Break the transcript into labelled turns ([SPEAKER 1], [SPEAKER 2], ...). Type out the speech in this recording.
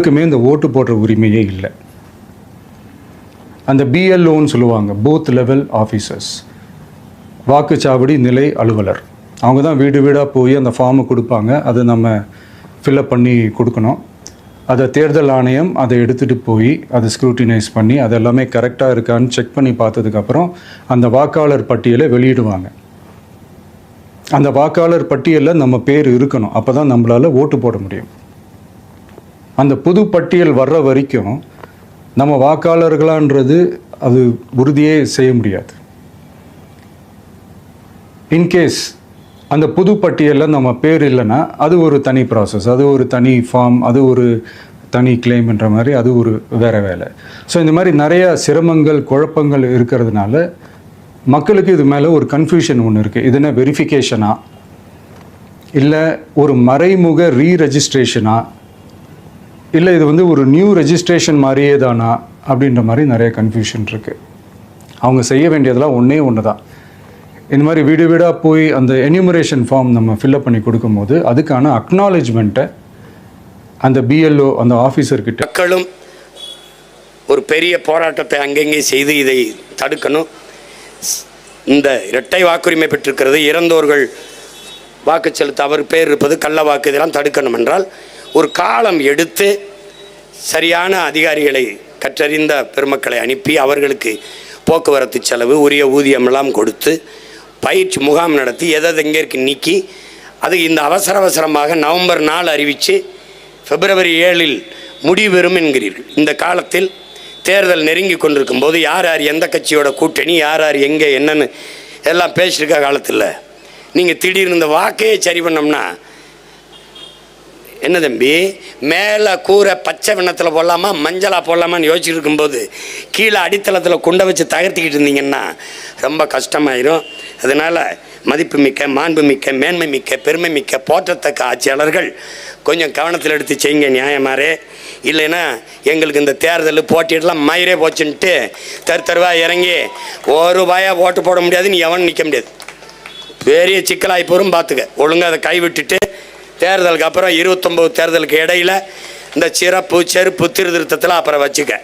[SPEAKER 1] யாருக்குமே இந்த ஓட்டு போடுற உரிமையே இல்லை. அந்த பிஎல்ஓன்னு சொல்லுவாங்க, பூத் லெவல் ஆஃபீஸர்ஸ், வாக்குச்சாவடி நிலை அலுவலர். அவங்க தான் வீடு வீடாக போய் அந்த ஃபார்மை கொடுப்பாங்க. அதை நம்ம ஃபில்அப் பண்ணி கொடுக்கணும். அதை தேர்தல் ஆணையம் அதை எடுத்துகிட்டு போய் அதை ஸ்க்ரூட்டினைஸ் பண்ணி அது எல்லாமே கரெக்டாக இருக்கான்னு செக் பண்ணி பார்த்ததுக்கப்புறம் அந்த வாக்காளர் பட்டியலை வெளியிடுவாங்க. அந்த வாக்காளர் பட்டியலில் நம்ம பேர் இருக்கணும். அப்போ தான் நம்மளால் ஓட்டு போட முடியும். அந்த புது பட்டியல் வர்ற வரைக்கும் நம்ம வாக்காளர்களான்றது அது உறுதியே செய்ய முடியாது. இன்கேஸ் அந்த புது பட்டியலில் நம்ம பேர் இல்லைன்னா அது ஒரு தனி ப்ராசஸ், அது ஒரு தனி ஃபார்ம், அது ஒரு தனி கிளைம்ன்ற மாதிரி அது ஒரு வேறு வேலை. ஸோ இந்த மாதிரி நிறைய சிரமங்கள் குழப்பங்கள் இருக்கிறதுனால மக்களுக்கு இது மேலே ஒரு கன்ஃபியூஷன் ஒன்று இருக்குது. இது என்ன வெரிஃபிகேஷனா இல்லை ஒரு மறைமுக ரீரெஜிஸ்ட்ரேஷனா இல்லை இது வந்து ஒரு நியூ ரெஜிஸ்ட்ரேஷன் மாதிரியே தானா அப்படின்ற மாதிரி நிறைய கன்ஃபியூஷன் இருக்குது. அவங்க செய்ய வேண்டியதெல்லாம் ஒன்று தான். இந்த மாதிரி வீடு வீடாக போய் அந்த என்யூமரேஷன் ஃபார்ம் நம்ம ஃபில்அப் பண்ணி கொடுக்கும்போது அதுக்கான அக்னாலேஜ்மெண்ட்டை அந்த பிஎல்ஓ அந்த ஆஃபீஸர்கிட்ட
[SPEAKER 2] மக்களும் ஒரு பெரிய போராட்டத்தை அங்கங்கே செய்து இதை தடுக்கணும். இந்த இரட்டை வாக்குரிமை பெற்றிருக்கிறது, இறந்தோர்கள் வாக்கு செலுத்த அவர் பேர் இருப்பது, கள்ள வாக்கு, இதெல்லாம் தடுக்கணும் என்றால் ஒரு காலம் எடுத்து சரியான அதிகாரிகளை கற்றறிந்த பெருமக்களை அனுப்பி அவர்களுக்கு போக்குவரத்து செலவு உரிய ஊதியமெல்லாம் கொடுத்து பயிற்சி முகாம் நடத்தி எதை எங்கே நீக்கி அது இந்த அவசரமாக நவம்பர் 4 அறிவித்து பிப்ரவரி 7 முடிவெறும் என்கிறீர்கள். இந்த காலத்தில் தேர்தல் நெருங்கி கொண்டிருக்கும் போது யார் யார் எந்த கட்சியோட கூட்டணி, யார் யார் எங்கே என்னன்னு எல்லாம் பேசியிருக்க காலத்தில் நீங்கள் திடீர்னு இந்த வாக்கையே சரி பண்ணோம்னா என்ன தம்பி, மேலே கூரை பச்சை வண்ணத்தில் போடலாமா மஞ்சளாக போடலாமான்னு யோசிச்சுட்டு இருக்கும்போது கீழே அடித்தளத்தில் குண்டை வச்சு தகர்த்திக்கிட்டு இருந்தீங்கன்னா ரொம்ப கஷ்டமாயிரும். அதனால் மதிப்புமிக்க, மாண்புமிக்க, மேன்மை மிக்க, பெருமை மிக்க, போற்றத்தக்க ஆட்சியாளர்கள் கொஞ்சம் கவனத்தில் எடுத்து செய்யுங்க நியாயமாரே. இல்லைன்னா எங்களுக்கு இந்த தேர்தல் போட்டியெல்லாம் மயிரே போச்சுன்ட்டு தருவாக இறங்கி ஒரு ரூபாயாக ஓட்டு போட முடியாது, நீ எவனும் நிற்க முடியாது. பெரிய சிக்கலாகி போரும் பார்த்துக்க. ஒழுங்காக அதை கைவிட்டுட்டு தேர்தலுக்கு அப்புறம் 29 தேர்தலுக்கு இடையில் இந்த சிறப்பு செருப்பு திருத்தத்தில் அப்புறம் வச்சுக்க.